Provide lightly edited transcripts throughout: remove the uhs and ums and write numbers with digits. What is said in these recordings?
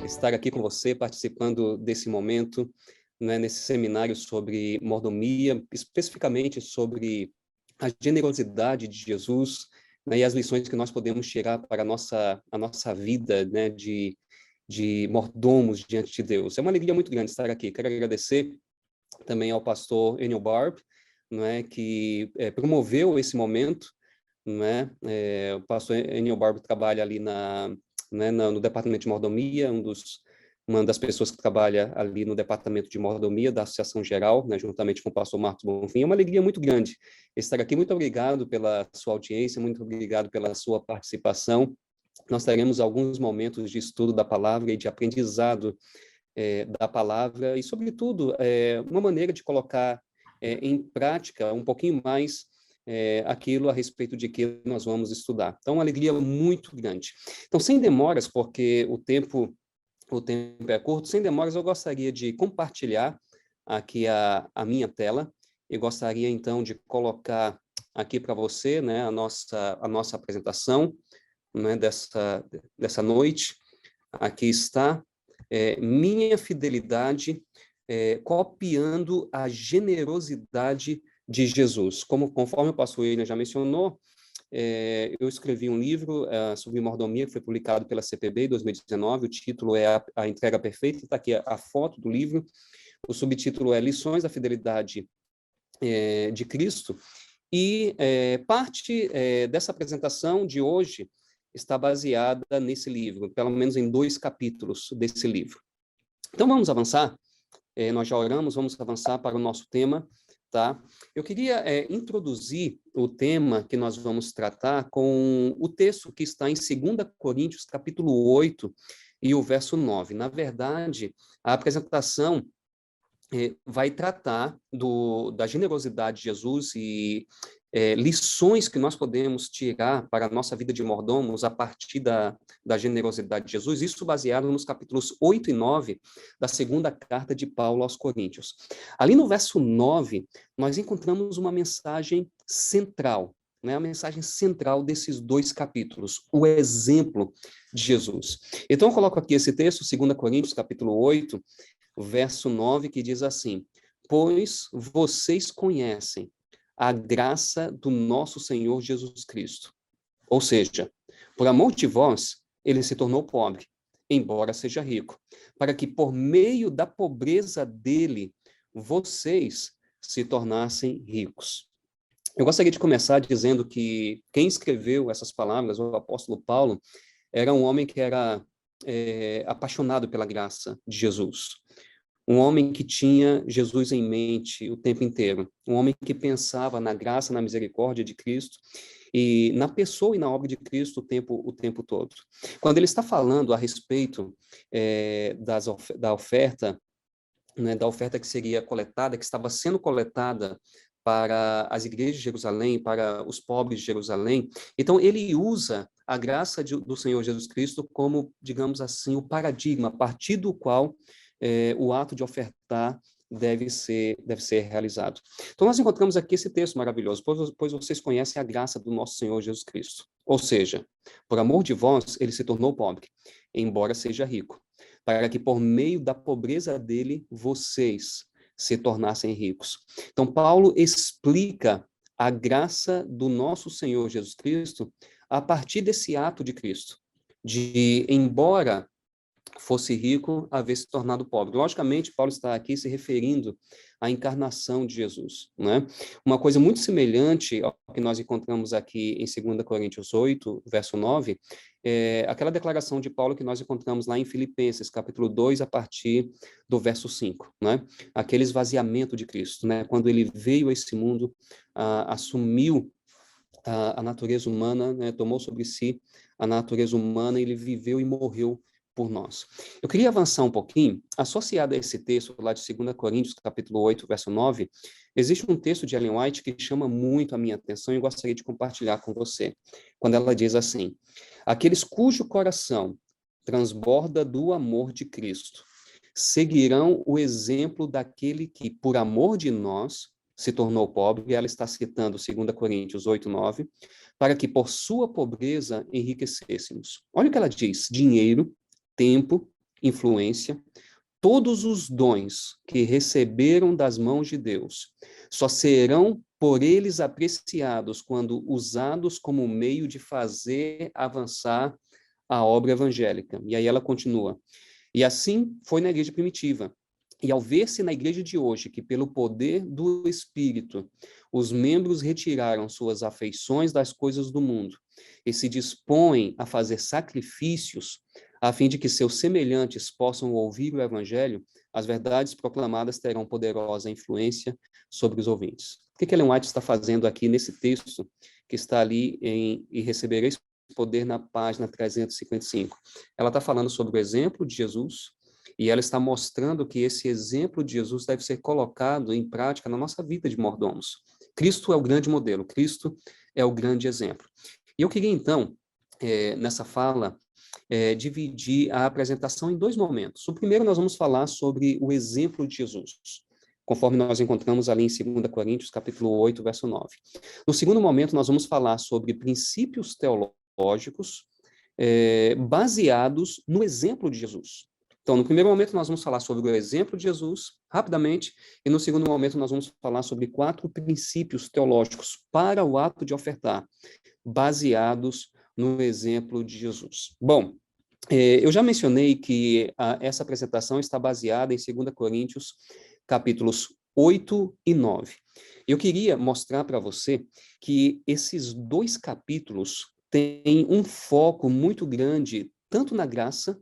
estar aqui com você, participando desse momento, né, nesse seminário sobre mordomia, especificamente sobre a generosidade de Jesus, né, e as lições que nós podemos tirar para a nossa vida, né, de mordomos diante de Deus. É uma alegria muito grande estar aqui. Quero agradecer também ao pastor Enio Barb, não é, que promoveu esse momento, não é? O pastor Enio Barb trabalha ali no departamento de mordomia, uma das pessoas que trabalha ali no departamento de mordomia da Associação Geral, né, juntamente com o pastor Marcos Bonfim. É uma alegria muito grande estar aqui. Muito obrigado pela sua audiência, muito obrigado pela sua participação. Nós teremos alguns momentos de estudo da palavra e de aprendizado da palavra e, sobretudo, uma maneira de colocar em prática um pouquinho mais aquilo a respeito de que nós vamos estudar. Então, uma alegria muito grande. Então, sem demoras, porque o tempo é curto, sem demoras, eu gostaria de compartilhar aqui a minha tela e gostaria, então, de colocar aqui para você, né, a nossa apresentação, né, dessa noite. Aqui está. Minha fidelidade, copiando a generosidade de Jesus. Conforme o pastor William já mencionou, eu escrevi um livro sobre mordomia, que foi publicado pela CPB em 2019, o título é A Entrega Perfeita, está aqui a foto do livro, o subtítulo é Lições da Fidelidade de Cristo, e parte dessa apresentação de hoje está baseada nesse livro, pelo menos em 2 capítulos desse livro. Então, vamos avançar. Nós já oramos, vamos avançar para o nosso tema, tá? Eu queria introduzir o tema que nós vamos tratar com o texto que está em 2 Coríntios, capítulo 8, e o verso 9. Na verdade, a apresentação vai tratar da generosidade de Jesus e lições que nós podemos tirar para a nossa vida de mordomos a partir da generosidade de Jesus, isso baseado nos capítulos 8 e 9 da 2ª carta de Paulo aos Coríntios. Ali no verso 9, nós encontramos uma mensagem central, né, a mensagem central desses 2 capítulos, o exemplo de Jesus. Então, eu coloco aqui esse texto, 2 Coríntios, capítulo 8, verso 9, que diz assim: pois vocês conhecem a graça do nosso Senhor Jesus Cristo. Ou seja, por amor de vós, ele se tornou pobre, embora seja rico, para que por meio da pobreza dele, vocês se tornassem ricos. Eu gostaria de começar dizendo que quem escreveu essas palavras, o apóstolo Paulo, era um homem que era apaixonado pela graça de Jesus. Um homem que tinha Jesus em mente o tempo inteiro. Um homem que pensava na graça, na misericórdia de Cristo e na pessoa e na obra de Cristo o tempo todo. Quando ele está falando a respeito da oferta, né, da oferta que seria coletada, que estava sendo coletada para as igrejas de Jerusalém, para os pobres de Jerusalém, então ele usa a graça do Senhor Jesus Cristo como, digamos assim, o paradigma, a partir do qual o ato de ofertar deve ser realizado. Então, nós encontramos aqui esse texto maravilhoso, pois vocês conhecem a graça do nosso Senhor Jesus Cristo. Ou seja, por amor de vós, ele se tornou pobre, embora seja rico, para que por meio da pobreza dele, vocês se tornassem ricos. Então, Paulo explica a graça do nosso Senhor Jesus Cristo a partir desse ato de Cristo, de, embora fosse rico, haver se tornado pobre. Logicamente, Paulo está aqui se referindo à encarnação de Jesus, né? Uma coisa muito semelhante ao que nós encontramos aqui em 2 Coríntios 8, verso 9, aquela declaração de Paulo que nós encontramos lá em Filipenses, capítulo 2, a partir do verso 5, né? Aquele esvaziamento de Cristo, né? Quando ele veio a esse mundo, assumiu a natureza humana, né? Tomou sobre si a natureza humana, ele viveu e morreu por nós. Eu queria avançar um pouquinho, associado a esse texto lá de 2 Coríntios, capítulo 8, verso 9, existe um texto de Ellen White que chama muito a minha atenção e gostaria de compartilhar com você, quando ela diz assim: aqueles cujo coração transborda do amor de Cristo seguirão o exemplo daquele que, por amor de nós, se tornou pobre, e ela está citando 2 Coríntios 8, 9, para que por sua pobreza enriquecêssemos. Olha o que ela diz: dinheiro, tempo influência, todos os dons que receberam das mãos de Deus só serão por eles apreciados quando usados como meio de fazer avançar a obra evangélica. E aí ela continua. E assim foi na igreja primitiva. E ao ver-se na igreja de hoje que, pelo poder do Espírito, os membros retiraram suas afeições das coisas do mundo e se dispõem a fazer sacrifícios a fim de que seus semelhantes possam ouvir o Evangelho, as verdades proclamadas terão poderosa influência sobre os ouvintes. O que Ellen White está fazendo aqui nesse texto que está ali em E Recebereis Poder na página 355? Ela está falando sobre o exemplo de Jesus, e ela está mostrando que esse exemplo de Jesus deve ser colocado em prática na nossa vida de mordomos. Cristo é o grande modelo, Cristo é o grande exemplo. E eu queria, então, nessa fala, dividir a apresentação em dois momentos. O primeiro, nós vamos falar sobre o exemplo de Jesus, conforme nós encontramos ali em 2 Coríntios, capítulo 8, verso 9. No segundo momento, nós vamos falar sobre princípios teológicos baseados no exemplo de Jesus. Então, no primeiro momento, nós vamos falar sobre o exemplo de Jesus, rapidamente, e no segundo momento, nós vamos falar sobre 4 princípios teológicos para o ato de ofertar, baseados no exemplo de Jesus. Bom, eu já mencionei que essa apresentação está baseada em 2 Coríntios, capítulos 8 e 9. Eu queria mostrar para você que esses 2 capítulos têm um foco muito grande, tanto na graça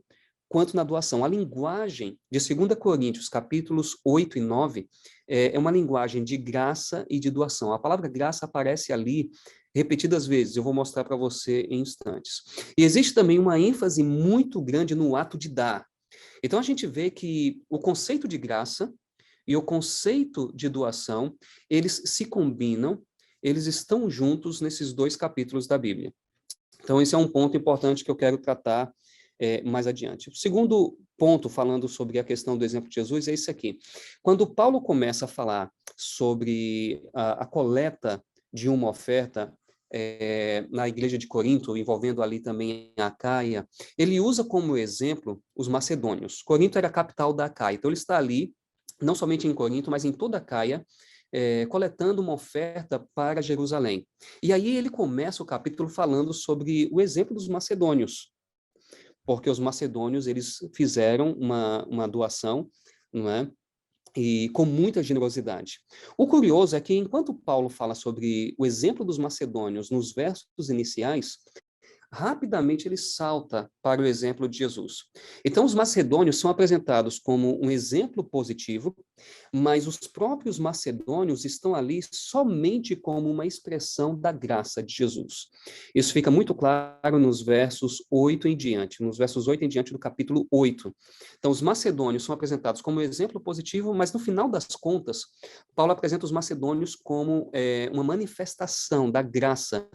quanto na doação. A linguagem de 2 Coríntios, capítulos 8 e 9, é uma linguagem de graça e de doação. A palavra graça aparece ali repetidas vezes, eu vou mostrar para você em instantes. E existe também uma ênfase muito grande no ato de dar. Então, a gente vê que o conceito de graça e o conceito de doação, eles se combinam, eles estão juntos nesses 2 capítulos da Bíblia. Então, esse é um ponto importante que eu quero tratar mais adiante. O segundo ponto, falando sobre a questão do exemplo de Jesus, é esse aqui. Quando Paulo começa a falar sobre a coleta de uma oferta na igreja de Corinto, envolvendo ali também a Acaia, ele usa como exemplo os macedônios. Corinto era a capital da Acaia, então ele está ali, não somente em Corinto, mas em toda a Acaia, coletando uma oferta para Jerusalém. E aí ele começa o capítulo falando sobre o exemplo dos macedônios, porque os macedônios, eles fizeram uma doação, não é? E com muita generosidade. O curioso é que, enquanto Paulo fala sobre o exemplo dos macedônios nos versos iniciais, rapidamente ele salta para o exemplo de Jesus. Então, os macedônios são apresentados como um exemplo positivo, mas os próprios macedônios estão ali somente como uma expressão da graça de Jesus. Isso fica muito claro nos versos 8 em diante, nos versos 8 em diante do capítulo 8. Então, os macedônios são apresentados como um exemplo positivo, mas no final das contas, Paulo apresenta os macedônios como uma manifestação da graça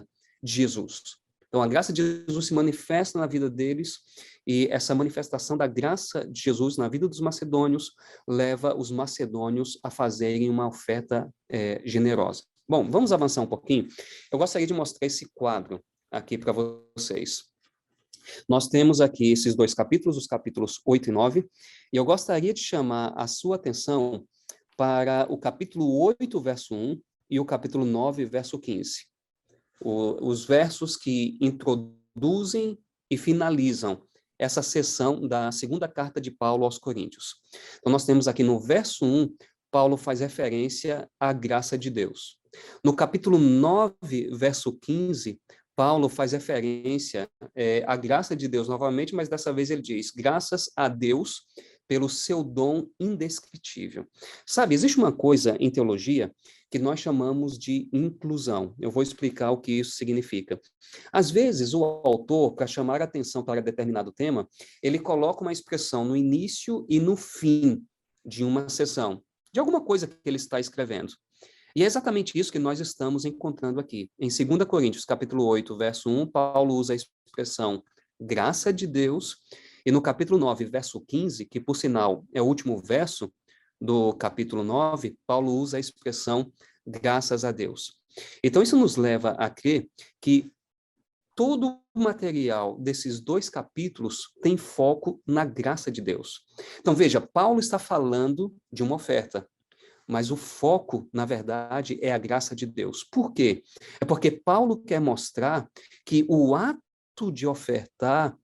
de Jesus. Então, a graça de Jesus se manifesta na vida deles, e essa manifestação da graça de Jesus na vida dos macedônios leva os macedônios a fazerem uma oferta generosa. Bom, vamos avançar um pouquinho. Eu gostaria de mostrar esse quadro aqui para vocês. Nós temos aqui esses 2 capítulos, os capítulos 8 e 9, e eu gostaria de chamar a sua atenção para o capítulo 8, verso 1, e o capítulo 9, verso 15. Os versos que introduzem e finalizam essa seção da segunda carta de Paulo aos Coríntios. Então, nós temos aqui no verso 1, Paulo faz referência à graça de Deus. No capítulo 9, verso 15, Paulo faz referência à graça de Deus novamente, mas dessa vez ele diz: graças a Deus pelo seu dom indescritível. Sabe, existe uma coisa em teologia que nós chamamos de inclusão. Eu vou explicar o que isso significa. Às vezes, o autor, para chamar a atenção para determinado tema, ele coloca uma expressão no início e no fim de uma sessão, de alguma coisa que ele está escrevendo. E é exatamente isso que nós estamos encontrando aqui. Em 2 Coríntios, capítulo 8, verso 1, Paulo usa a expressão graça de Deus, e no capítulo 9, verso 15, que por sinal é o último verso do capítulo 9, Paulo usa a expressão graças a Deus. Então, isso nos leva a crer que todo o material desses 2 capítulos tem foco na graça de Deus. Então, veja, Paulo está falando de uma oferta, mas o foco, na verdade, é a graça de Deus. Por quê? É porque Paulo quer mostrar que o ato de ofertar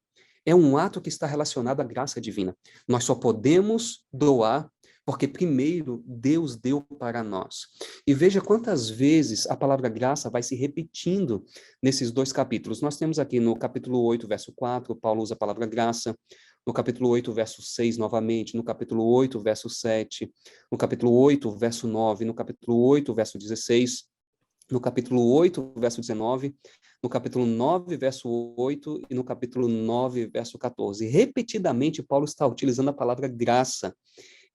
é um ato que está relacionado à graça divina. Nós só podemos doar porque primeiro Deus deu para nós. E veja quantas vezes a palavra graça vai se repetindo nesses 2 capítulos. Nós temos aqui no capítulo 8, verso 4, Paulo usa a palavra graça. No capítulo 8, verso 6, novamente. No capítulo 8, verso 7. No capítulo 8, verso 9. No capítulo 8, verso 16. No capítulo 8, verso 19, no capítulo 9, verso 8 e no capítulo 9, verso 14. Repetidamente, Paulo está utilizando a palavra graça.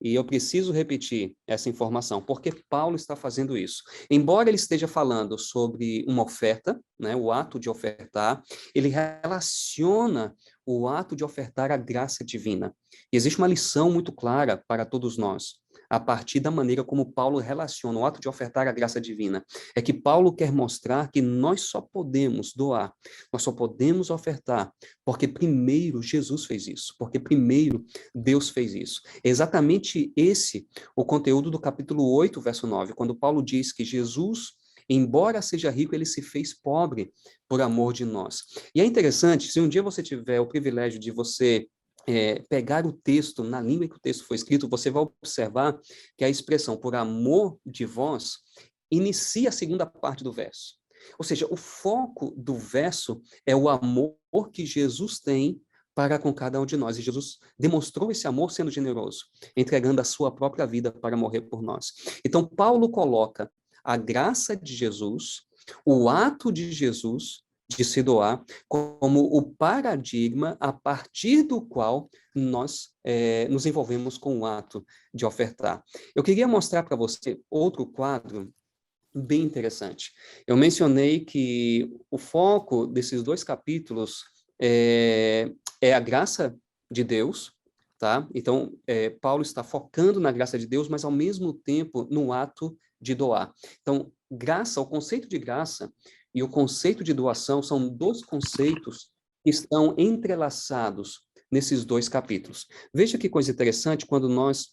E eu preciso repetir essa informação, porque Paulo está fazendo isso. Embora ele esteja falando sobre uma oferta, né, o ato de ofertar, ele relaciona o ato de ofertar à graça divina. E existe uma lição muito clara para todos nós, a partir da maneira como Paulo relaciona o ato de ofertar à graça divina. É que Paulo quer mostrar que nós só podemos doar, nós só podemos ofertar, porque primeiro Jesus fez isso, porque primeiro Deus fez isso. É exatamente esse o conteúdo do capítulo 8, verso 9, quando Paulo diz que Jesus, embora seja rico, ele se fez pobre por amor de nós. E é interessante, se um dia você tiver o privilégio de você pegar o texto na língua em que o texto foi escrito, você vai observar que a expressão por amor de vós inicia a segunda parte do verso. Ou seja, o foco do verso é o amor que Jesus tem para com cada um de nós. E Jesus demonstrou esse amor sendo generoso, entregando a sua própria vida para morrer por nós. Então, Paulo coloca a graça de Jesus, o ato de Jesus de se doar, como o paradigma a partir do qual nós nos envolvemos com o ato de ofertar. Eu queria mostrar para você outro quadro bem interessante. Eu mencionei que o foco desses 2 capítulos é a graça de Deus, tá? Então, Paulo está focando na graça de Deus, mas ao mesmo tempo no ato de doar. Então, graça, o conceito de graça e o conceito de doação são 2 conceitos que estão entrelaçados nesses 2 capítulos. Veja que coisa interessante quando nós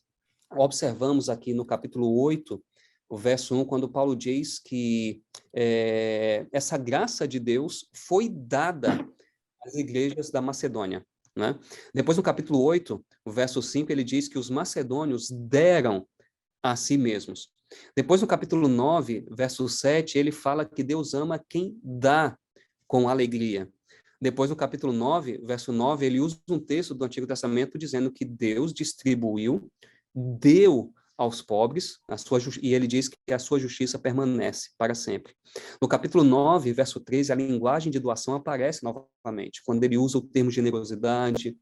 observamos aqui no capítulo 8, o verso 1, quando Paulo diz que essa graça de Deus foi dada às igrejas da Macedônia, né? Depois, no capítulo 8, o verso 5, ele diz que os macedônios deram a si mesmos. Depois, no capítulo 9, verso 7, ele fala que Deus ama quem dá com alegria. Depois, no capítulo 9, verso 9, ele usa um texto do Antigo Testamento dizendo que Deus distribuiu, deu aos pobres, e ele diz que a sua justiça permanece para sempre. No capítulo 9, verso 13, a linguagem de doação aparece novamente, quando ele usa o termo generosidade,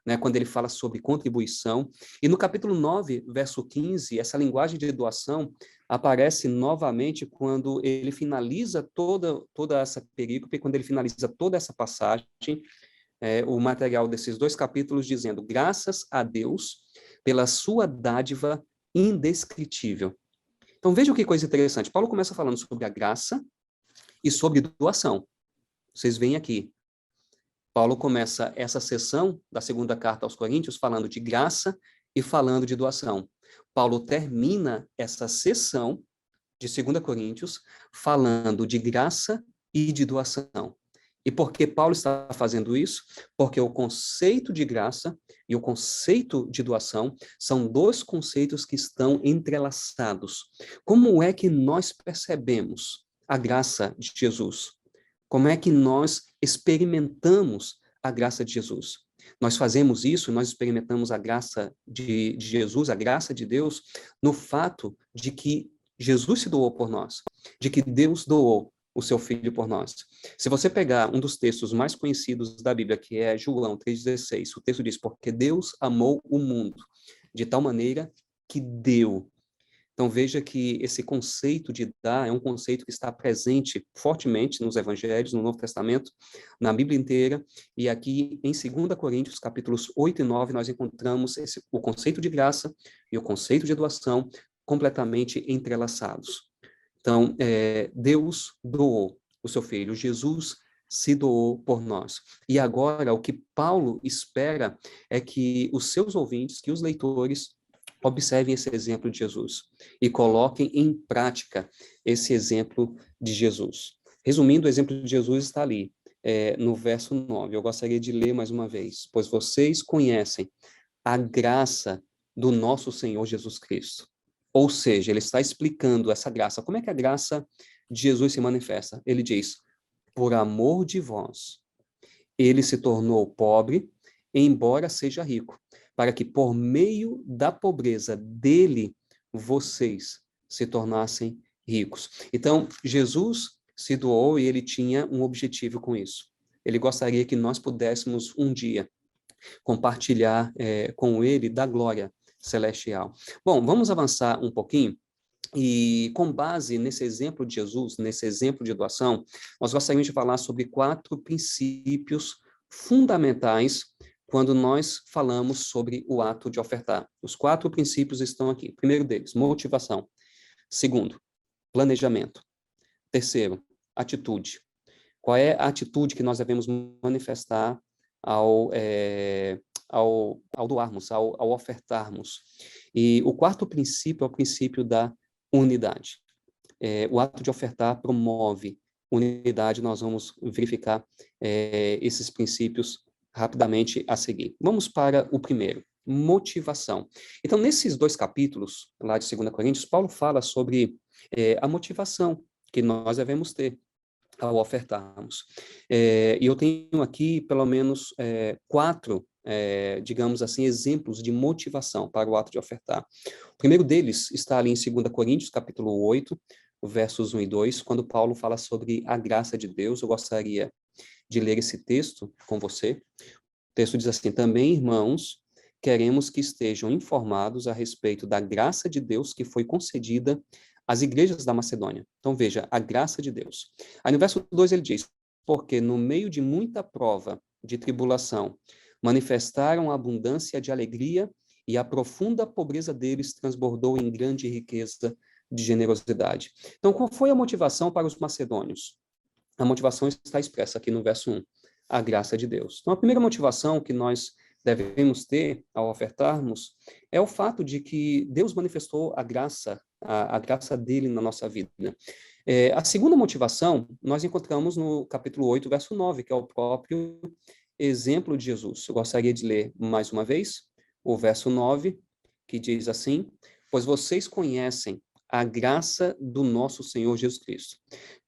né, quando ele fala sobre contribuição. E no capítulo 9, verso 15, essa linguagem de doação aparece novamente quando ele finaliza toda essa perícope, quando ele finaliza toda essa passagem, o material desses 2 capítulos, dizendo: graças a Deus pela sua dádiva indescritível. Então, veja que coisa interessante. Paulo começa falando sobre a graça e sobre doação. Vocês veem aqui. Paulo começa essa sessão da segunda carta aos Coríntios falando de graça e falando de doação. Paulo termina essa sessão de 2 Coríntios falando de graça e de doação. E por que Paulo está fazendo isso? Porque o conceito de graça e o conceito de doação são 2 conceitos que estão entrelaçados. Como é que nós percebemos a graça de Jesus? Como é que nós experimentamos a graça de Jesus? Nós fazemos isso, nós experimentamos a graça de Jesus, a graça de Deus, no fato de que Jesus se doou por nós, de que Deus doou o seu Filho por nós. Se você pegar um dos textos mais conhecidos da Bíblia, que é João 3,16, o texto diz: porque Deus amou o mundo de tal maneira que deu. Então, veja que esse conceito de dar é um conceito que está presente fortemente nos evangelhos, no Novo Testamento, na Bíblia inteira, e aqui em 2 Coríntios, capítulos 8 e 9, nós encontramos o conceito de graça e o conceito de doação completamente entrelaçados. Então, Deus doou o seu Filho, Jesus se doou por nós. E agora, o que Paulo espera é que os seus ouvintes, que os leitores, observem esse exemplo de Jesus e coloquem em prática esse exemplo de Jesus. Resumindo, o exemplo de Jesus está ali, no verso 9. Eu gostaria de ler mais uma vez. Pois vocês conhecem a graça do nosso Senhor Jesus Cristo. Ou seja, ele está explicando essa graça. Como é que a graça de Jesus se manifesta? Ele diz, por amor de vós, ele se tornou pobre, embora seja rico, para que por meio da pobreza dele, vocês se tornassem ricos. Então, Jesus se doou e ele tinha um objetivo com isso. Ele gostaria que nós pudéssemos um dia compartilhar com ele da glória celestial. Bom, vamos avançar um pouquinho. E com base nesse exemplo de Jesus, nesse exemplo de doação, nós gostaríamos de falar sobre 4 princípios fundamentais quando nós falamos sobre o ato de ofertar. Os 4 princípios estão aqui. Primeiro deles, motivação. Segundo, planejamento. Terceiro, atitude. Qual é a atitude que nós devemos manifestar ao doarmos, ao ofertarmos? E o 4º princípio é o princípio da unidade. O ato de ofertar promove unidade. Nós vamos verificar esses princípios rapidamente a seguir. Vamos para o primeiro, motivação. Então, nesses 2 capítulos, lá de 2 Coríntios, Paulo fala sobre a motivação que nós devemos ter ao ofertarmos. E eu tenho aqui, pelo menos, 4, digamos assim, exemplos de motivação para o ato de ofertar. O primeiro deles está ali em 2 Coríntios, capítulo 8, versos 1 e 2, quando Paulo fala sobre a graça de Deus. Eu gostaria de ler esse texto com você. O texto diz assim, também, irmãos, queremos que estejam informados a respeito da graça de Deus que foi concedida às igrejas da Macedônia. Então, veja, a graça de Deus. Aí no verso 2 ele diz, porque no meio de muita prova, de tribulação, manifestaram abundância de alegria e a profunda pobreza deles transbordou em grande riqueza de generosidade. Então, qual foi a motivação para os macedônios? A motivação está expressa aqui no verso 1, a graça de Deus. Então, a primeira motivação que nós devemos ter ao ofertarmos é o fato de que Deus manifestou a graça dele na nossa vida. A segunda motivação nós encontramos no capítulo 8, verso 9, que é o próprio exemplo de Jesus. Eu gostaria de ler mais uma vez o verso 9, que diz assim, pois vocês conhecem a graça do nosso Senhor Jesus Cristo.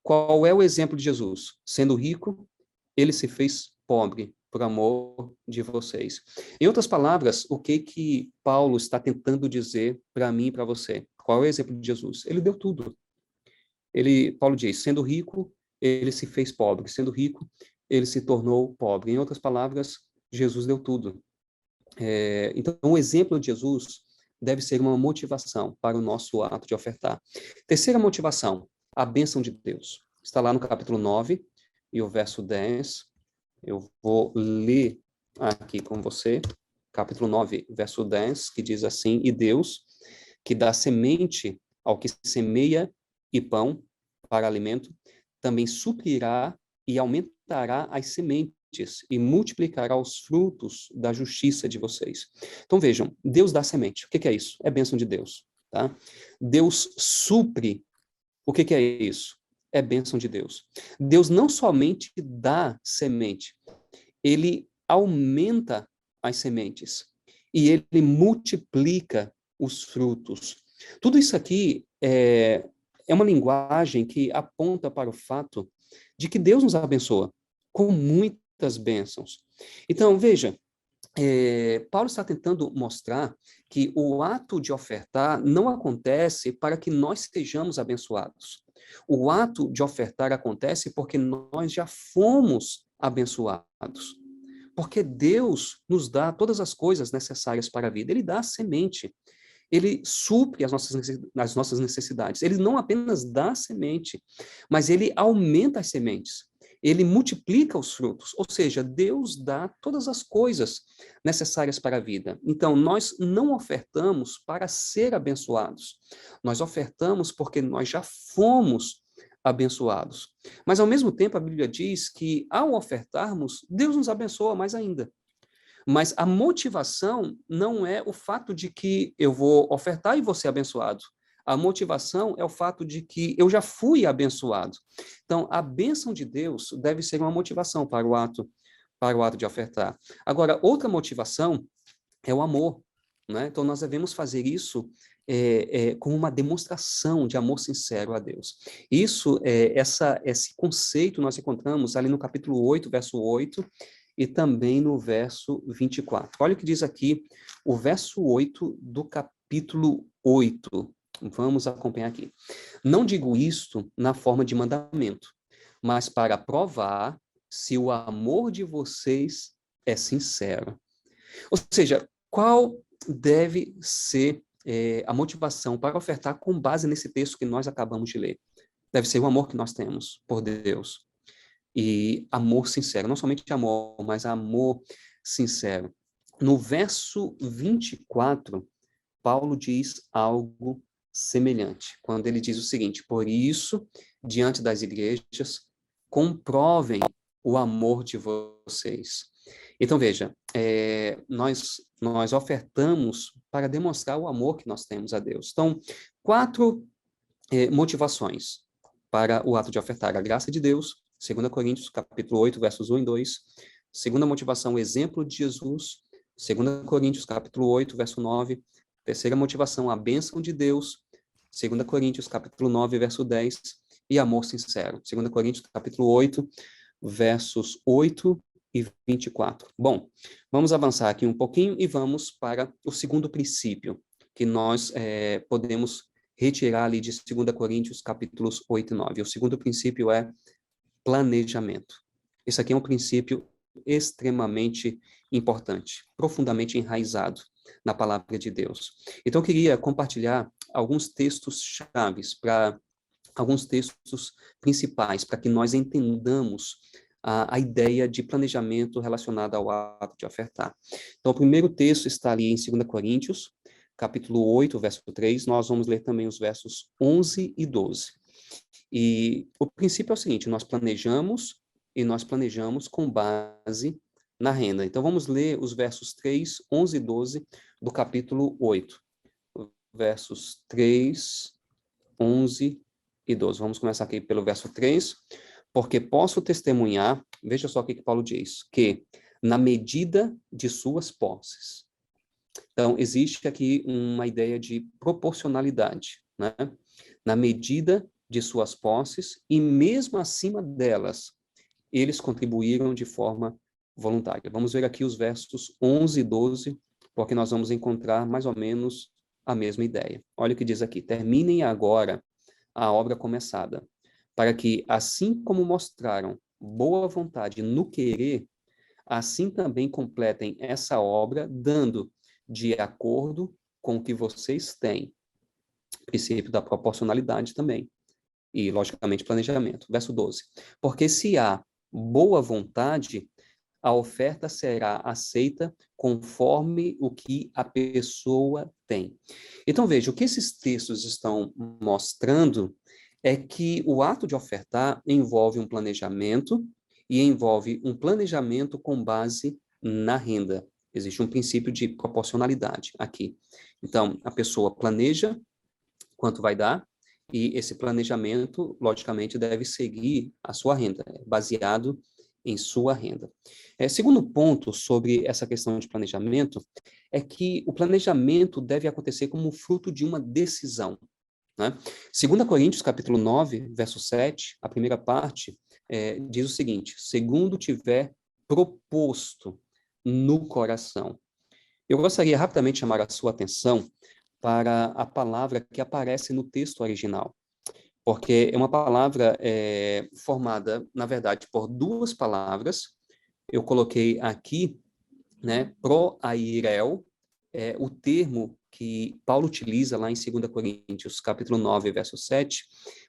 Qual é o exemplo de Jesus? Sendo rico, ele se fez pobre por amor de vocês. Em outras palavras, o que Paulo está tentando dizer para mim e para você? Qual é o exemplo de Jesus? Ele deu tudo. Paulo diz, sendo rico, ele se fez pobre. Sendo rico, ele se tornou pobre. Em outras palavras, Jesus deu tudo. Então, o exemplo de Jesus deve ser uma motivação para o nosso ato de ofertar. Terceira motivação, a bênção de Deus. Está lá no capítulo 9 e o verso 10. Eu vou ler aqui com você, capítulo 9, verso 10, que diz assim, e Deus, que dá semente ao que semeia e pão para alimento, também suprirá e aumentará as sementes e multiplicará os frutos da justiça de vocês. Então vejam, Deus dá semente. O que é isso? É bênção de Deus, tá? Deus supre. O que é isso? É bênção de Deus. Deus não somente dá semente, ele aumenta as sementes e ele multiplica os frutos. Tudo isso aqui é uma linguagem que aponta para o fato de que Deus nos abençoa com muitas bênçãos. Então, veja, Paulo está tentando mostrar que o ato de ofertar não acontece para que nós sejamos abençoados. O ato de ofertar acontece porque nós já fomos abençoados. Porque Deus nos dá todas as coisas necessárias para a vida. Ele dá a semente. Ele supre as nossas necessidades. Ele não apenas dá a semente, mas ele aumenta as sementes. Ele multiplica os frutos, ou seja, Deus dá todas as coisas necessárias para a vida. Então, nós não ofertamos para ser abençoados. Nós ofertamos porque nós já fomos abençoados. Mas, ao mesmo tempo, a Bíblia diz que, ao ofertarmos, Deus nos abençoa mais ainda. Mas a motivação não é o fato de que eu vou ofertar e vou ser abençoado. A motivação é o fato de que eu já fui abençoado. Então, a bênção de Deus deve ser uma motivação para o ato de ofertar. Agora, outra motivação é o amor, né? Então, nós devemos fazer isso com uma demonstração de amor sincero a Deus. Esse conceito nós encontramos ali no capítulo 8, verso 8, e também no verso 24. Olha o que diz aqui o verso 8 do capítulo 8. Vamos acompanhar aqui. Não digo isto na forma de mandamento, mas para provar se o amor de vocês é sincero. Ou seja, qual deve ser a motivação para ofertar com base nesse texto que nós acabamos de ler? Deve ser o amor que nós temos por Deus. E amor sincero, não somente amor, mas amor sincero. No verso 24, Paulo diz algo semelhante, quando ele diz o seguinte: por isso, diante das igrejas, comprovem o amor de vocês. Então, veja, nós ofertamos para demonstrar o amor que nós temos a Deus. Então, 4 motivações para o ato de ofertar: a graça de Deus, 2 Coríntios, capítulo 8, versos 1 e 2. Segunda motivação, o exemplo de Jesus, 2 Coríntios, capítulo 8, verso 9. Terceira motivação, a bênção de Deus, 2 Coríntios, capítulo 9, verso 10. E amor sincero, 2 Coríntios, capítulo 8, versos 8 e 24. Bom, vamos avançar aqui um pouquinho e vamos para o segundo princípio que nós podemos retirar ali de 2 Coríntios, capítulos 8 e 9. O segundo princípio é planejamento. Esse aqui é um princípio extremamente importante, profundamente enraizado na palavra de Deus. Então, eu queria compartilhar alguns textos chaves, alguns textos principais, para que nós entendamos a ideia de planejamento relacionada ao ato de ofertar. Então, o primeiro texto está ali em 2 Coríntios, capítulo 8, verso 3. Nós vamos ler também os versos 11 e 12. E o princípio é o seguinte: nós planejamos com base na renda. Então, vamos ler os versos 3, 11 e 12 do capítulo 8. Versos 3, 11 e 12. Vamos começar aqui pelo verso 3. Porque posso testemunhar, veja só o que Paulo diz, que na medida de suas posses. Então, existe aqui uma ideia de proporcionalidade, né? Na medida de suas posses e mesmo acima delas, eles contribuíram de forma voluntária. Vamos ver aqui os versos 11 e 12, porque nós vamos encontrar mais ou menos a mesma ideia. Olha o que diz aqui: terminem agora a obra começada, para que, assim como mostraram boa vontade no querer, assim também completem essa obra, dando de acordo com o que vocês têm. Princípio da proporcionalidade também. E, logicamente, planejamento. Verso 12. Porque se há boa vontade, a oferta será aceita conforme o que a pessoa tem. Então, veja, o que esses textos estão mostrando é que o ato de ofertar envolve um planejamento e envolve um planejamento com base na renda. Existe um princípio de proporcionalidade aqui. Então, a pessoa planeja quanto vai dar e esse planejamento, logicamente, deve seguir a sua renda, baseado em sua renda. Segundo ponto sobre essa questão de planejamento é que o planejamento deve acontecer como fruto de uma decisão. Né? 2 Coríntios, capítulo 9, verso 7, a primeira parte, diz o seguinte: segundo tiver proposto no coração. Eu gostaria rapidamente de chamar a sua atenção para a palavra que aparece no texto original, porque é uma palavra formada, na verdade, por 2 palavras. Eu coloquei aqui, né, proairel, o termo que Paulo utiliza lá em 2 Coríntios, capítulo 9, verso 7,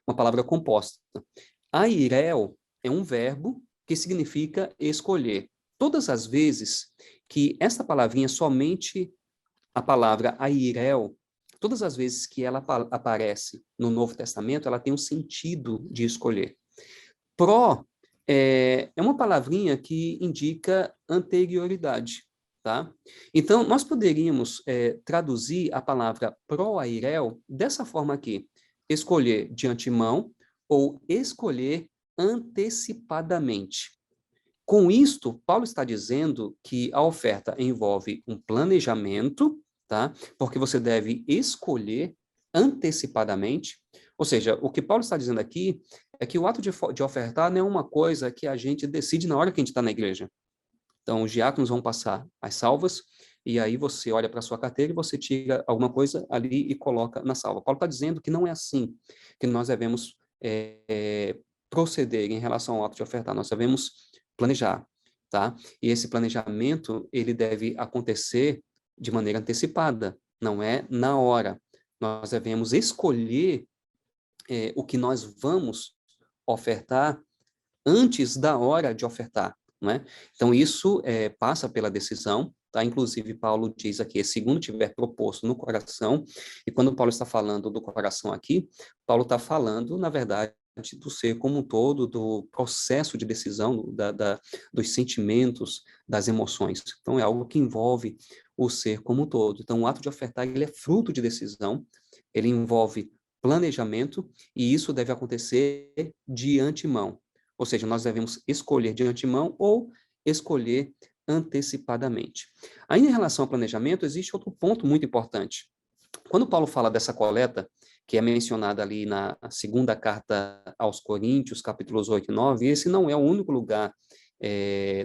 uma palavra composta. Airel é um verbo que significa escolher. Todas as vezes que essa palavrinha, somente a palavra airel, todas as vezes que ela aparece no Novo Testamento, ela tem um sentido de escolher. Pró é uma palavrinha que indica anterioridade, tá? Então, nós poderíamos traduzir a palavra proairel dessa forma aqui: escolher de antemão ou escolher antecipadamente. Com isto, Paulo está dizendo que a oferta envolve um planejamento, tá? Porque você deve escolher antecipadamente. Ou seja, o que Paulo está dizendo aqui é que o ato de ofertar não é uma coisa que a gente decide na hora que a gente está na igreja. Então, os diáconos vão passar as salvas, e aí você olha para a sua carteira e você tira alguma coisa ali e coloca na salva. Paulo está dizendo que não é assim que nós devemos proceder em relação ao ato de ofertar. Nós devemos planejar, tá? E esse planejamento, ele deve acontecer de maneira antecipada, não é na hora. Nós devemos escolher o que nós vamos ofertar antes da hora de ofertar, não é? Então, isso passa pela decisão, tá? Inclusive, Paulo diz aqui, segundo tiver proposto no coração, e quando Paulo está falando do coração aqui, Paulo está falando, na verdade, do ser como um todo, do processo de decisão, dos sentimentos, das emoções. Então, é algo que envolve o ser como um todo. Então, o ato de ofertar, ele é fruto de decisão, ele envolve planejamento, e isso deve acontecer de antemão. Ou seja, nós devemos escolher de antemão ou escolher antecipadamente. Aí, em relação ao planejamento, existe outro ponto muito importante. Quando Paulo fala dessa coleta, que é mencionada ali na segunda carta aos Coríntios, capítulos 8 e 9, esse não é o único lugar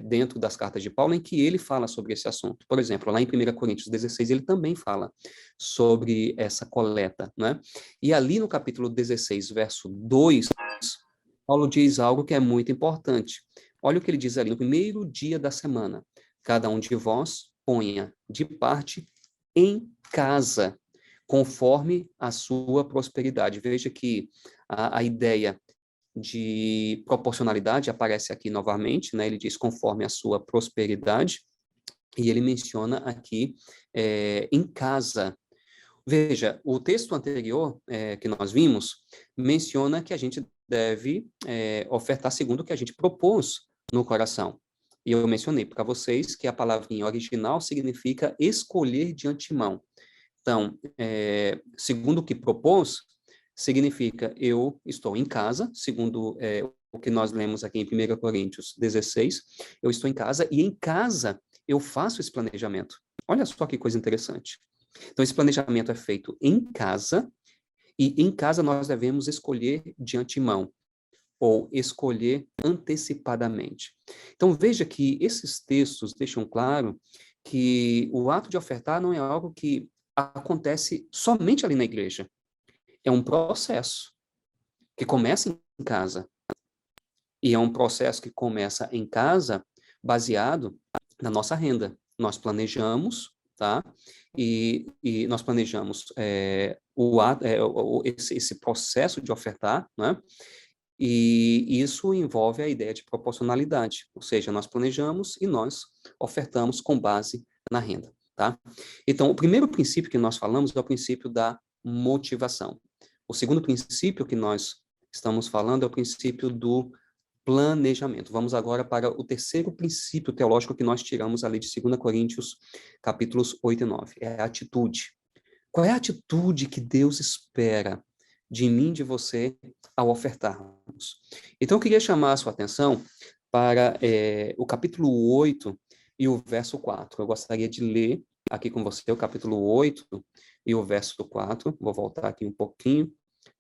dentro das cartas de Paulo em que ele fala sobre esse assunto. Por exemplo, lá em 1 Coríntios 16, ele também fala sobre essa coleta, né? E ali no capítulo 16, verso 2, Paulo diz algo que é muito importante. Olha o que ele diz ali: no primeiro dia da semana, cada um de vós ponha de parte em casa, conforme a sua prosperidade. Veja que a ideia de proporcionalidade aparece aqui novamente, né? Ele diz conforme a sua prosperidade, e ele menciona aqui em casa. Veja, o texto anterior que nós vimos menciona que a gente deve ofertar segundo o que a gente propôs no coração. E eu mencionei para vocês que a palavrinha original significa escolher de antemão. Então, segundo o que propôs, significa eu estou em casa, segundo o que nós lemos aqui em 1 Coríntios 16, eu estou em casa e em casa eu faço esse planejamento. Olha só que coisa interessante. Então, esse planejamento é feito em casa, e em casa nós devemos escolher de antemão, ou escolher antecipadamente. Então, veja que esses textos deixam claro que o ato de ofertar não é algo que acontece somente ali na igreja. É um processo que começa em casa. E é um processo que começa em casa baseado na nossa renda. Nós planejamos, tá? E nós planejamos esse processo de ofertar, né? E isso envolve a ideia de proporcionalidade, ou seja, nós planejamos e nós ofertamos com base na renda, tá? Então, o primeiro princípio que nós falamos é o princípio da motivação. O segundo princípio que nós estamos falando é o princípio do planejamento. Vamos agora para o terceiro princípio teológico que nós tiramos ali de 2 Coríntios, capítulos 8 e 9, é a atitude. Qual é a atitude que Deus espera de mim, de você, ao ofertarmos? Então, eu queria chamar a sua atenção para o capítulo 8 e o verso 4. Eu gostaria de ler aqui com você o capítulo 8 e o verso 4. Vou voltar aqui um pouquinho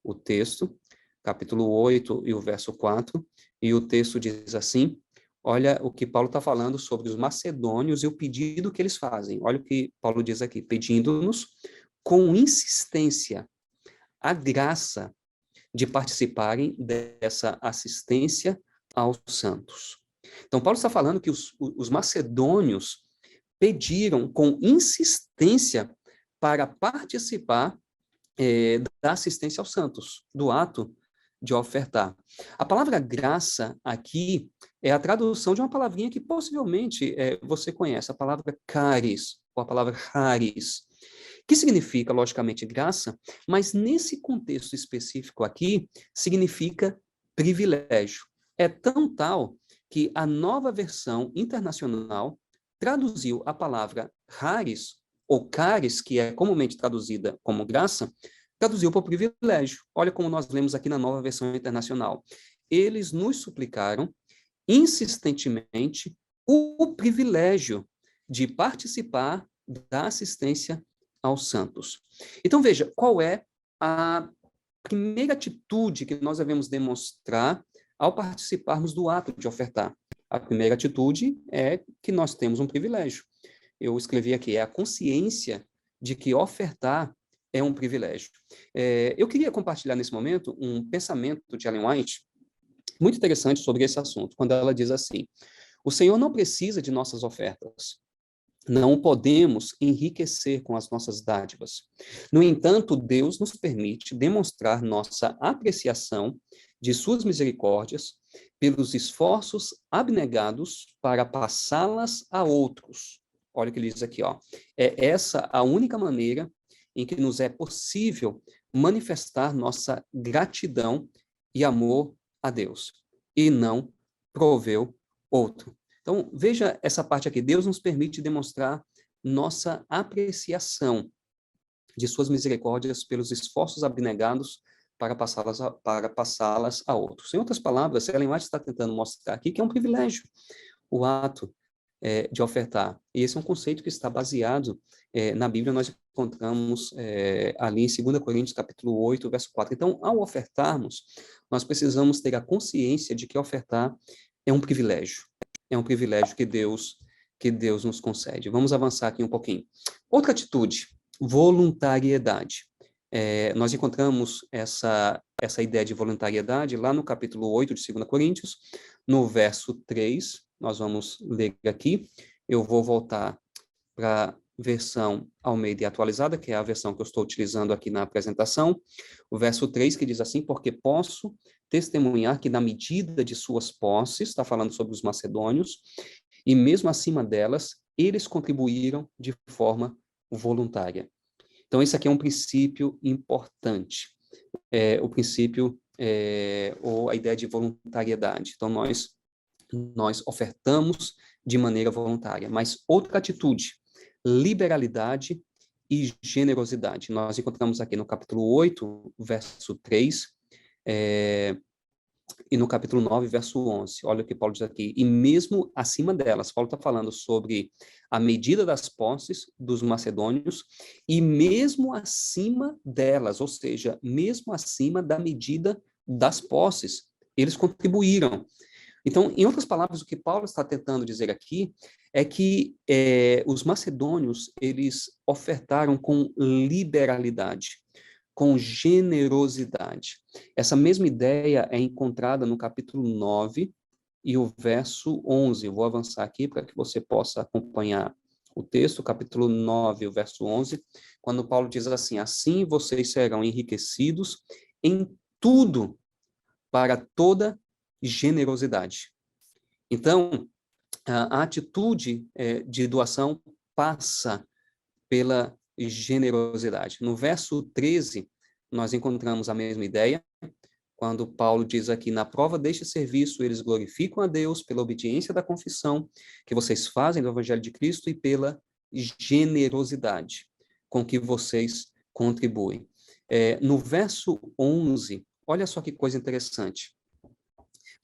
o texto. Capítulo 8 e o verso 4. E o texto diz assim: olha o que Paulo está falando sobre os macedônios e o pedido que eles fazem. Olha o que Paulo diz aqui: pedindo-nos com insistência a graça de participarem dessa assistência aos santos. Então, Paulo está falando que os macedônios pediram com insistência para participar da assistência aos santos, do ato de ofertar. A palavra graça aqui é a tradução de uma palavrinha que possivelmente você conhece, a palavra charis, ou a palavra charis. que significa, logicamente, graça, mas nesse contexto específico aqui, significa privilégio. É tão tal que a Nova Versão Internacional traduziu a palavra charis, ou caris, que é comumente traduzida como graça, traduziu por privilégio. Olha como nós lemos aqui na Nova Versão Internacional. Eles nos suplicaram insistentemente o privilégio de participar da assistência aos santos. Então, veja, qual é a primeira atitude que nós devemos demonstrar ao participarmos do ato de ofertar? A primeira atitude é que nós temos um privilégio. Eu escrevi aqui, é a consciência de que ofertar é um privilégio. Eu queria compartilhar nesse momento um pensamento de Ellen White muito interessante sobre esse assunto, quando ela diz assim: o Senhor não precisa de nossas ofertas. Não podemos enriquecer com as nossas dádivas. No entanto, Deus nos permite demonstrar nossa apreciação de suas misericórdias pelos esforços abnegados para passá-las a outros. Olha o que ele diz aqui, ó. É essa a única maneira em que nos é possível manifestar nossa gratidão e amor a Deus, e não prover outro. Então, veja essa parte aqui. Deus nos permite demonstrar nossa apreciação de suas misericórdias pelos esforços abnegados para passá-las a outros. Em outras palavras, Ellen White está tentando mostrar aqui que é um privilégio o ato de ofertar. E esse é um conceito que está baseado na Bíblia, nós encontramos ali em 2 Coríntios, capítulo 8, verso 4. Então, ao ofertarmos, nós precisamos ter a consciência de que ofertar é um privilégio. É um privilégio que Deus nos concede. Vamos avançar aqui um pouquinho. Outra atitude, voluntariedade. Nós encontramos essa ideia de voluntariedade lá no capítulo 8 de 2 Coríntios, no verso 3, nós vamos ler aqui. Eu vou voltar para a versão Almeida atualizada, que é a versão que eu estou utilizando aqui na apresentação. O verso 3 que diz assim: porque posso testemunhar que na medida de suas posses, está falando sobre os macedônios, e mesmo acima delas, eles contribuíram de forma voluntária. Então, esse aqui é um princípio importante. O princípio, ou a ideia de voluntariedade. Então, nós ofertamos de maneira voluntária. Mas outra atitude, liberalidade e generosidade. Nós encontramos aqui no capítulo 8, verso 3, e no capítulo 9, verso 11. Olha o que Paulo diz aqui. E mesmo acima delas, Paulo está falando sobre a medida das posses dos macedônios, e mesmo acima delas, ou seja, mesmo acima da medida das posses, eles contribuíram. Então, em outras palavras, o que Paulo está tentando dizer aqui é que os macedônios, eles ofertaram com liberalidade, com generosidade. Essa mesma ideia é encontrada no capítulo 9 e o verso 11. Eu vou avançar aqui para que você possa acompanhar o texto, capítulo 9, o verso 11, quando Paulo diz assim: assim vocês serão enriquecidos em tudo para toda generosidade. Então, a atitude de doação passa pela generosidade. No verso 13, nós encontramos a mesma ideia, quando Paulo diz aqui: na prova deste serviço, eles glorificam a Deus pela obediência da confissão que vocês fazem do Evangelho de Cristo e pela generosidade com que vocês contribuem. No verso 11, olha só que coisa interessante.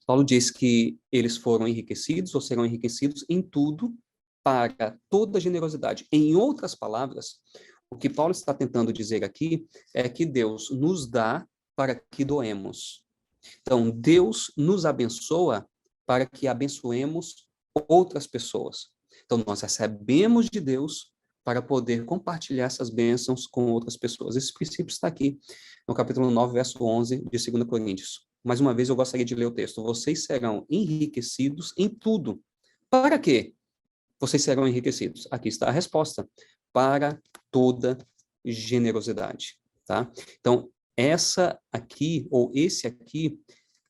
Paulo diz que eles foram enriquecidos ou serão enriquecidos em tudo para toda generosidade. Em outras palavras, o que Paulo está tentando dizer aqui é que Deus nos dá para que doemos. Então, Deus nos abençoa para que abençoemos outras pessoas. Então, nós recebemos de Deus para poder compartilhar essas bênçãos com outras pessoas. Esse princípio está aqui no capítulo 9, verso 11 de 2 Coríntios. Mais uma vez, eu gostaria de ler o texto. Vocês serão enriquecidos em tudo. Para quê? Vocês serão enriquecidos. Aqui está a resposta. Para toda generosidade. Tá? Então, essa aqui, ou esse aqui,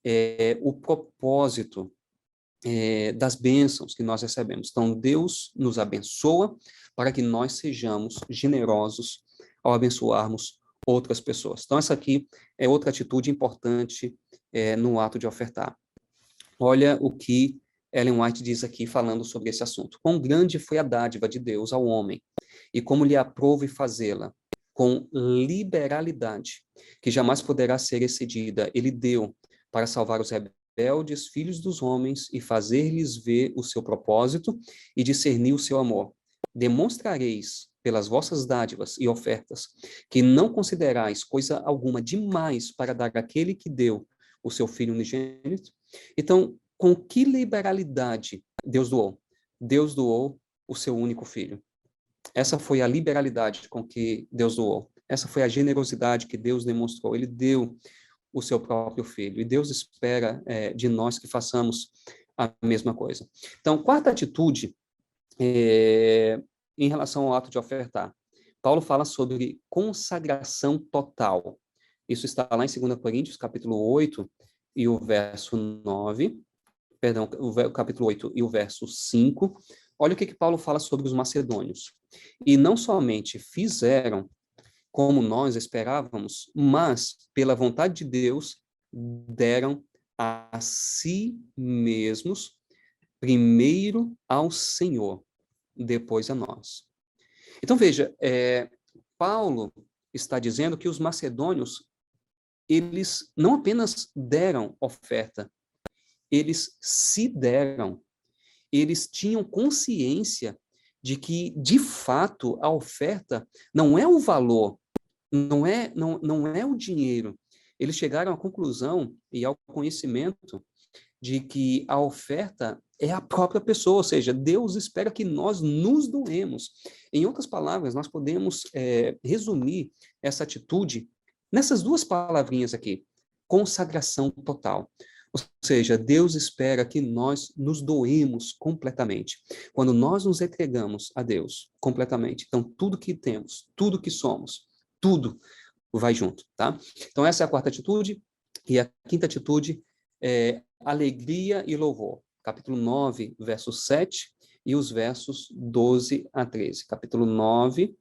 é o propósito das bênçãos que nós recebemos. Então, Deus nos abençoa para que nós sejamos generosos ao abençoarmos outras pessoas. Então, essa aqui é outra atitude importante no ato de ofertar. Olha o que Ellen White diz aqui falando sobre esse assunto. Quão grande foi a dádiva de Deus ao homem, e como lhe aprouve fazê-la com liberalidade, que jamais poderá ser excedida. Ele deu para salvar os rebeldes, filhos dos homens, e fazer-lhes ver o seu propósito e discernir o seu amor. Demonstrareis pelas vossas dádivas e ofertas que não considerais coisa alguma demais para dar àquele que deu o seu Filho unigênito. Então, com que liberalidade Deus doou? Deus doou o seu único filho. Essa foi a liberalidade com que Deus doou. Essa foi a generosidade que Deus demonstrou. Ele deu o seu próprio filho. E Deus espera de nós que façamos a mesma coisa. Então, quarta atitude em relação ao ato de ofertar. Paulo fala sobre consagração total. Isso está lá em 2 Coríntios, capítulo 8, e o verso 9. Perdão, o capítulo 8 e o verso 5. Olha o que Paulo fala sobre os macedônios. E não somente fizeram como nós esperávamos, mas, pela vontade de Deus, deram a si mesmos, primeiro ao Senhor, depois a nós. Então, veja, Paulo está dizendo que os macedônios, eles não apenas deram oferta, eles se deram. Eles tinham consciência de que, de fato, a oferta não é o valor, não é o dinheiro. Eles chegaram à conclusão e ao conhecimento de que a oferta é a própria pessoa, ou seja, Deus espera que nós nos doemos. Em outras palavras, nós podemos resumir essa atitude nessas duas palavrinhas aqui: consagração total. Ou seja, Deus espera que nós nos doemos completamente. Quando nós nos entregamos a Deus completamente, então tudo que temos, tudo que somos, tudo vai junto, tá? Então essa é a quarta atitude. E a quinta atitude é alegria e louvor. Capítulo 9, verso 7 e os versos 12 a 13. Capítulo 9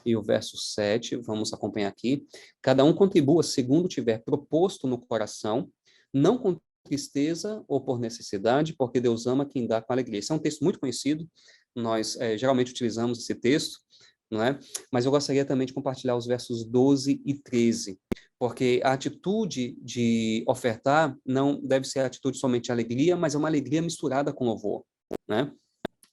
e o verso 7, vamos acompanhar aqui. Cada um contribua segundo tiver proposto no coração, não com tristeza ou por necessidade, porque Deus ama quem dá com alegria. Esse é um texto muito conhecido, nós geralmente utilizamos esse texto, não é? Mas eu gostaria também de compartilhar os versos 12 e 13, porque a atitude de ofertar não deve ser a atitude somente de alegria, mas é uma alegria misturada com louvor, né?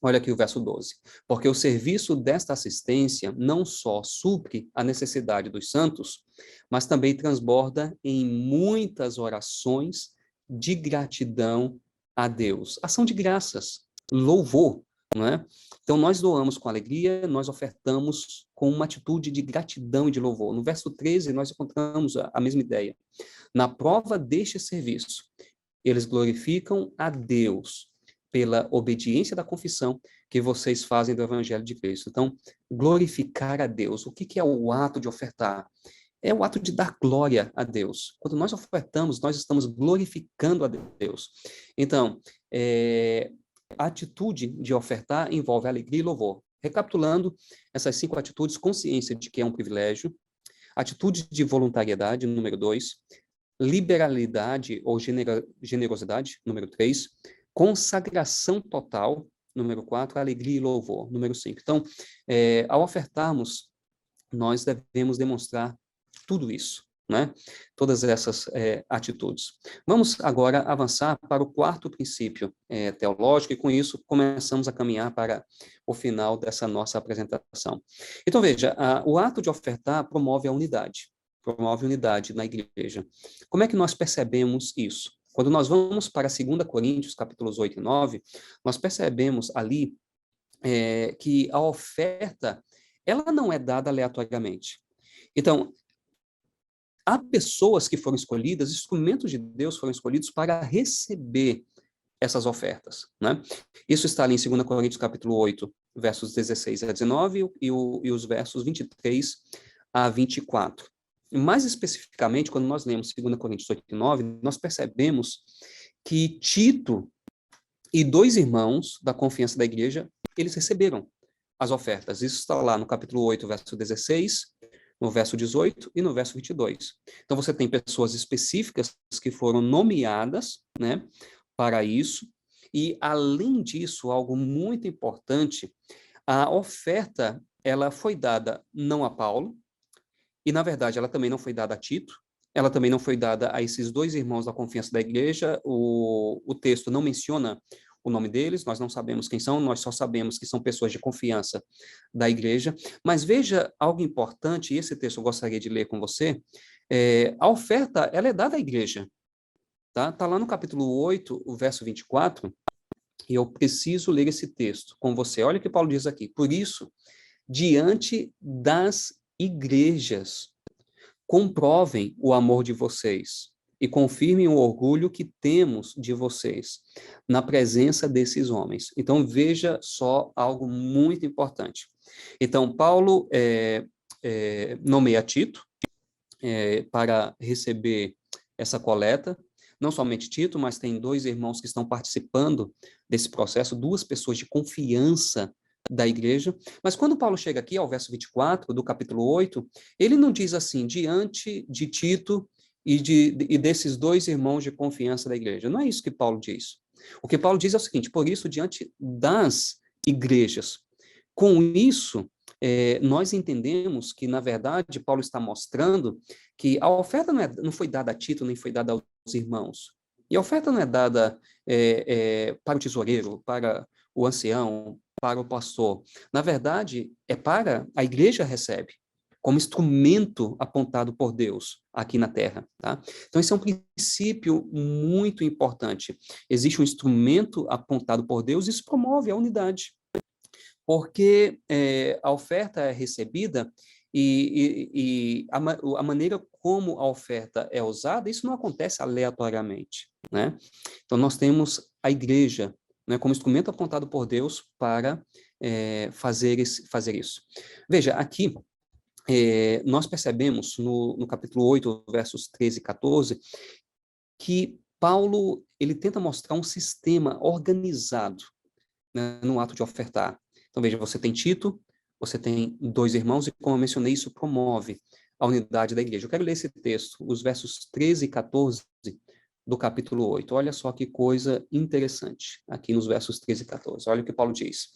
Olha aqui o verso 12. Porque o serviço desta assistência não só supre a necessidade dos santos, mas também transborda em muitas orações de gratidão a Deus. Ação de graças, louvor, não é? Então, nós doamos com alegria, nós ofertamos com uma atitude de gratidão e de louvor. No verso 13, nós encontramos a mesma ideia. Na prova deste serviço, eles glorificam a Deus pela obediência da confissão que vocês fazem do Evangelho de Cristo. Então, glorificar a Deus. O que é o ato de ofertar? É o ato de dar glória a Deus. Quando nós ofertamos, nós estamos glorificando a Deus. Então, a atitude de ofertar envolve alegria e louvor. Recapitulando essas 5 atitudes: consciência de que é um privilégio, atitude de voluntariedade, número 2, liberalidade ou generosidade, número 3, consagração total, número 4, alegria e louvor, número 5. Então, ao ofertarmos, nós devemos demonstrar tudo isso, né? Todas essas atitudes. Vamos agora avançar para o quarto princípio teológico, e com isso começamos a caminhar para o final dessa nossa apresentação. Então, veja, o ato de ofertar promove a unidade na igreja. Como é que nós percebemos isso? Quando nós vamos para 2 Coríntios, capítulos 8 e 9, nós percebemos ali que a oferta, ela não é dada aleatoriamente. Então, há pessoas que foram escolhidas, instrumentos de Deus foram escolhidos para receber essas ofertas, né? Isso está ali em 2 Coríntios, capítulo 8, versos 16 a 19 e os versos 23 a 24. Mais especificamente, quando nós lemos 2 Coríntios 8 e 9, nós percebemos que Tito e 2 irmãos da confiança da igreja, eles receberam as ofertas. Isso está lá no capítulo 8, verso 16, no verso 18 e no verso 22. Então, você tem pessoas específicas que foram nomeadas, né, para isso, e, além disso, algo muito importante, a oferta, ela foi dada não a Paulo, e, na verdade, ela também não foi dada a Tito, ela também não foi dada a esses dois irmãos da confiança da igreja. O texto não menciona o nome deles, nós não sabemos quem são, nós só sabemos que são pessoas de confiança da igreja. Mas veja algo importante, e esse texto eu gostaria de ler com você. A oferta, ela é dada à igreja. Tá lá no capítulo 8, o verso 24, e eu preciso ler esse texto com você. Olha o que Paulo diz aqui. Por isso, diante das igrejas, comprovem o amor de vocês e confirmem o orgulho que temos de vocês na presença desses homens. Então, veja só algo muito importante. Então, Paulo nomeia Tito para receber essa coleta. Não somente Tito, mas tem dois irmãos que estão participando desse processo, duas pessoas de confiança da igreja. Mas quando Paulo chega aqui ao verso 24 do capítulo 8, ele não diz assim, diante de Tito e desses dois irmãos de confiança da igreja. Não é isso que Paulo diz. O que Paulo diz é o seguinte, por isso, diante das igrejas. Com isso, nós entendemos que, na verdade, Paulo está mostrando que a oferta não foi dada a Tito, nem foi dada aos irmãos. E a oferta não é dada para o tesoureiro, para o ancião, para o pastor. Na verdade, é para a igreja recebe, como instrumento apontado por Deus aqui na terra. Tá? Então, esse é um princípio muito importante. Existe um instrumento apontado por Deus e isso promove a unidade. Porque a oferta é recebida e a maneira como a oferta é usada, isso não acontece aleatoriamente, né? Então, nós temos a igreja, né, como instrumento apontado por Deus para fazer isso. Veja, aqui, nós percebemos no capítulo 8, versos 13 e 14, que Paulo, ele tenta mostrar um sistema organizado, né, no ato de ofertar. Então, veja, você tem Tito, você tem dois irmãos, e como eu mencionei, isso promove a unidade da igreja. Eu quero ler esse texto, os versos 13 e 14 do capítulo 8. Olha só que coisa interessante, aqui nos versos 13 e 14. Olha o que Paulo diz.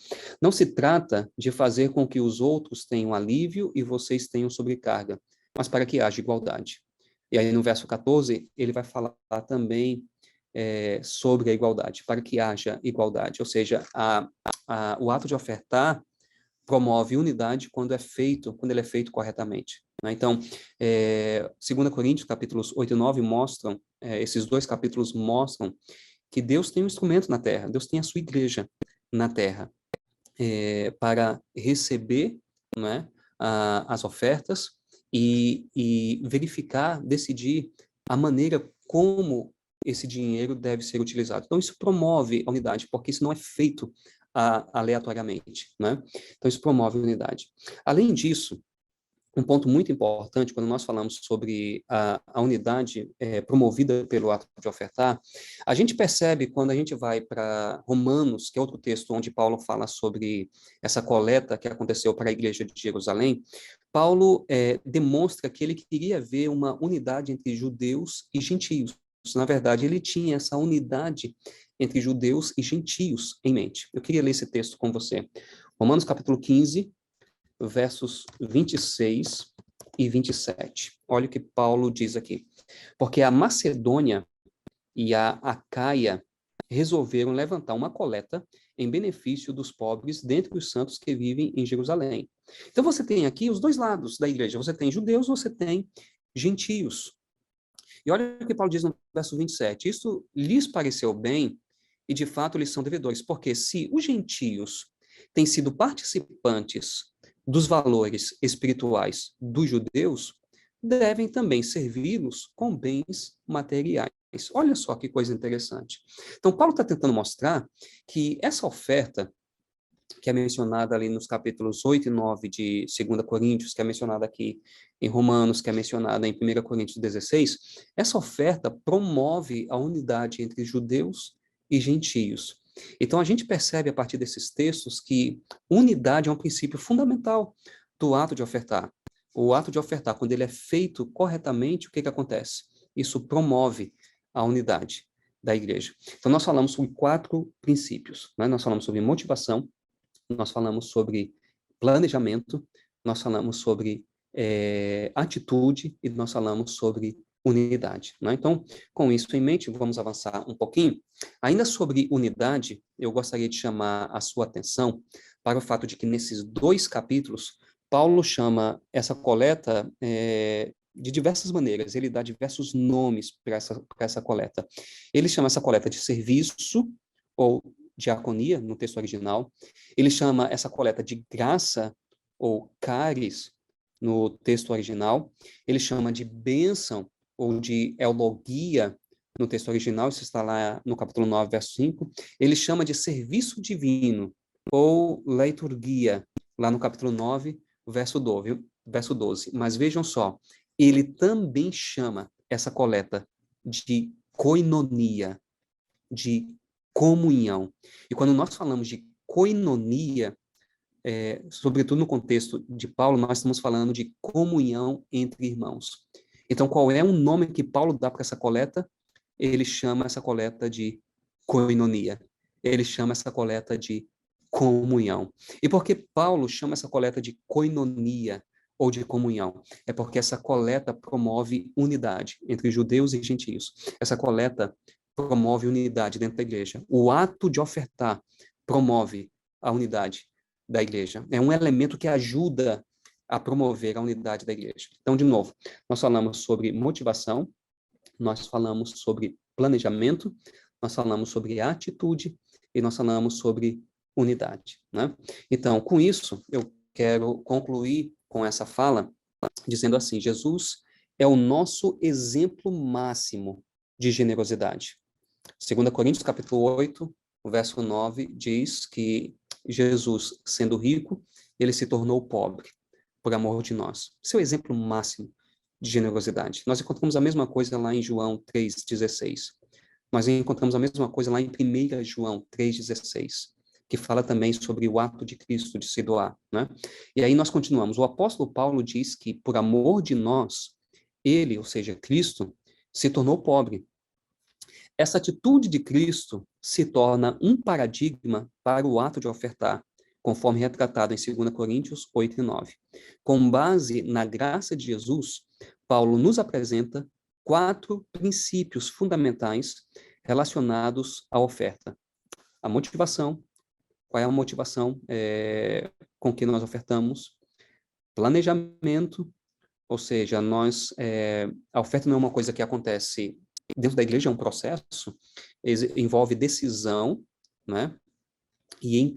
Não se trata de fazer com que os outros tenham alívio e vocês tenham sobrecarga, mas para que haja igualdade. E aí, no verso 14, ele vai falar também sobre a igualdade, para que haja igualdade. Ou seja, o ato de ofertar promove unidade quando ele é feito corretamente. Né? Então, 2 Coríntios, capítulos 8 e 9 mostram, esses dois capítulos mostram que Deus tem um instrumento na terra, Deus tem a sua igreja na terra para receber, né, as ofertas e verificar, decidir a maneira como esse dinheiro deve ser utilizado. Então, isso promove a unidade, porque isso não é feito aleatoriamente, né? Então, isso promove a unidade. Além disso, um ponto muito importante, quando nós falamos sobre a unidade promovida pelo ato de ofertar, a gente percebe quando a gente vai para Romanos, que é outro texto onde Paulo fala sobre essa coleta que aconteceu para a igreja de Jerusalém, Paulo demonstra que ele queria ver uma unidade entre judeus e gentios. Na verdade, ele tinha essa unidade entre judeus e gentios em mente. Eu queria ler esse texto com você. Romanos capítulo 15, versos 26 e 27. Olha o que Paulo diz aqui. Porque a Macedônia e a Acaia resolveram levantar uma coleta em benefício dos pobres dentre os santos que vivem em Jerusalém. Então você tem aqui os dois lados da igreja. Você tem judeus, você tem gentios. E olha o que Paulo diz no verso 27. Isso lhes pareceu bem e de fato eles são devedores, porque se os gentios têm sido participantes dos valores espirituais dos judeus, devem também servi-los com bens materiais. Olha só que coisa interessante. Então, Paulo está tentando mostrar que essa oferta, que é mencionada ali nos capítulos 8 e 9 de 2 Coríntios, que é mencionada aqui em Romanos, que é mencionada em 1 Coríntios 16, essa oferta promove a unidade entre judeus e gentios. Então, a gente percebe a partir desses textos que unidade é um princípio fundamental do ato de ofertar. o ato de ofertar, quando ele é feito corretamente, o que acontece? Isso promove a unidade da igreja. Então, nós falamos sobre 4 princípios, né? Nós falamos sobre motivação, nós falamos sobre planejamento, nós falamos sobre atitude e nós falamos sobre unidade, né? Então, com isso em mente, vamos avançar um pouquinho. Ainda sobre unidade, eu gostaria de chamar a sua atenção para o fato de que nesses 2 capítulos, Paulo chama essa coleta de diversas maneiras, ele dá diversos nomes para essa coleta. Ele chama essa coleta de serviço, ou diaconia, no texto original. Ele chama essa coleta de graça, ou caris, no texto original. Ele chama de bênção, ou de eulogia, no texto original, isso está lá no capítulo 9, verso 5. Ele chama de serviço divino, ou liturgia, lá no capítulo 9, verso 12. Mas vejam só, ele também chama essa coleta de koinonia, de comunhão. E quando nós falamos de koinonia, sobretudo no contexto de Paulo, nós estamos falando de comunhão entre irmãos. Então, qual é o nome que Paulo dá para essa coleta? Ele chama essa coleta de koinonia. Ele chama essa coleta de comunhão. E por que Paulo chama essa coleta de koinonia ou de comunhão? É porque essa coleta promove unidade entre judeus e gentios. Essa coleta promove unidade dentro da igreja. O ato de ofertar promove a unidade da igreja. É um elemento que ajuda a promover a unidade da igreja. Então, de novo, nós falamos sobre motivação, nós falamos sobre planejamento, nós falamos sobre atitude e nós falamos sobre unidade, né? Então, com isso, eu quero concluir com essa fala dizendo assim: Jesus é o nosso exemplo máximo de generosidade. 2 Coríntios, capítulo 8, o verso 9, diz que Jesus, sendo rico, ele se tornou pobre por amor de nós. Esse é o exemplo máximo de generosidade. Nós encontramos a mesma coisa lá em João 3,16. Nós encontramos a mesma coisa lá em 1 João 3,16, que fala também sobre o ato de Cristo de se doar, né? E aí nós continuamos. O apóstolo Paulo diz que, por amor de nós, ele, ou seja, Cristo, se tornou pobre. Essa atitude de Cristo se torna um paradigma para o ato de ofertar, conforme retratado em 2 Coríntios 8 e 9. Com base na graça de Jesus, Paulo nos apresenta 4 princípios fundamentais relacionados à oferta. A motivação, qual é a motivação com que nós ofertamos? Planejamento, ou seja, a oferta não é uma coisa que acontece dentro da igreja, é um processo, envolve decisão, né? E é em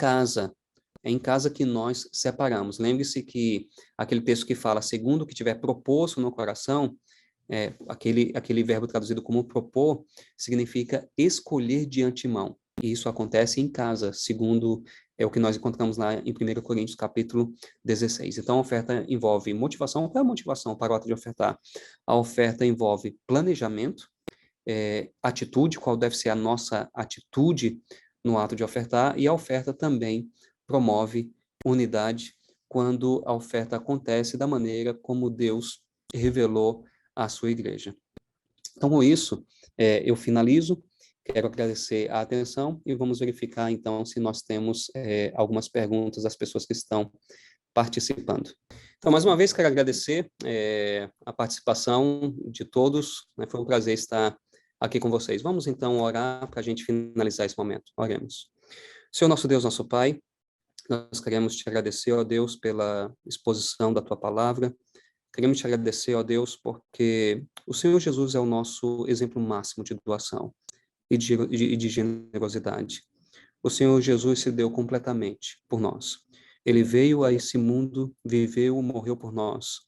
casa que nós separamos. Lembre-se que aquele texto que fala, segundo o que tiver proposto no coração, aquele verbo traduzido como propor, significa escolher de antemão. E isso acontece em casa, segundo o que nós encontramos lá em 1 Coríntios, capítulo 16. Então, a oferta envolve motivação. Qual é a motivação para o ato de ofertar? A oferta envolve planejamento, atitude, qual deve ser a nossa atitude no ato de ofertar, e a oferta também promove unidade quando a oferta acontece da maneira como Deus revelou à sua igreja. Então, com isso, eu finalizo. Quero agradecer a atenção e vamos verificar, então, se nós temos algumas perguntas das pessoas que estão participando. Então, mais uma vez, quero agradecer a participação de todos, né? Foi um prazer estar aqui com vocês. Vamos, então, orar para a gente finalizar esse momento. Oremos. Senhor nosso Deus, nosso Pai, nós queremos te agradecer, ó Deus, pela exposição da Tua palavra. Queremos te agradecer, ó Deus, porque o Senhor Jesus é o nosso exemplo máximo de doação e de generosidade. O Senhor Jesus se deu completamente por nós. Ele veio a esse mundo, viveu, morreu por nós.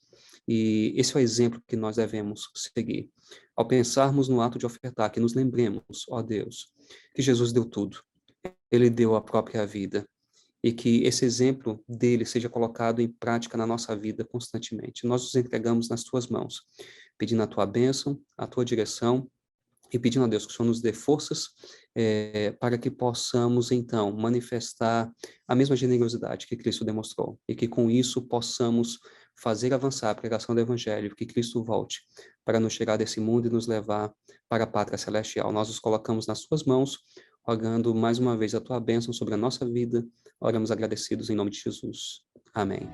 E esse é o exemplo que nós devemos seguir. Ao pensarmos no ato de ofertar, que nos lembremos, ó Deus, que Jesus deu tudo. Ele deu a própria vida. E que esse exemplo dele seja colocado em prática na nossa vida constantemente. Nós nos entregamos nas tuas mãos, pedindo a tua bênção, a tua direção, e pedindo a Deus que o Senhor nos dê forças para que possamos, então, manifestar a mesma generosidade que Cristo demonstrou, e que com isso possamos fazer avançar a pregação do Evangelho, que Cristo volte para nos tirar desse mundo e nos levar para a pátria celestial. Nós os colocamos nas suas mãos, rogando mais uma vez a tua bênção sobre a nossa vida. Oramos agradecidos em nome de Jesus. Amém.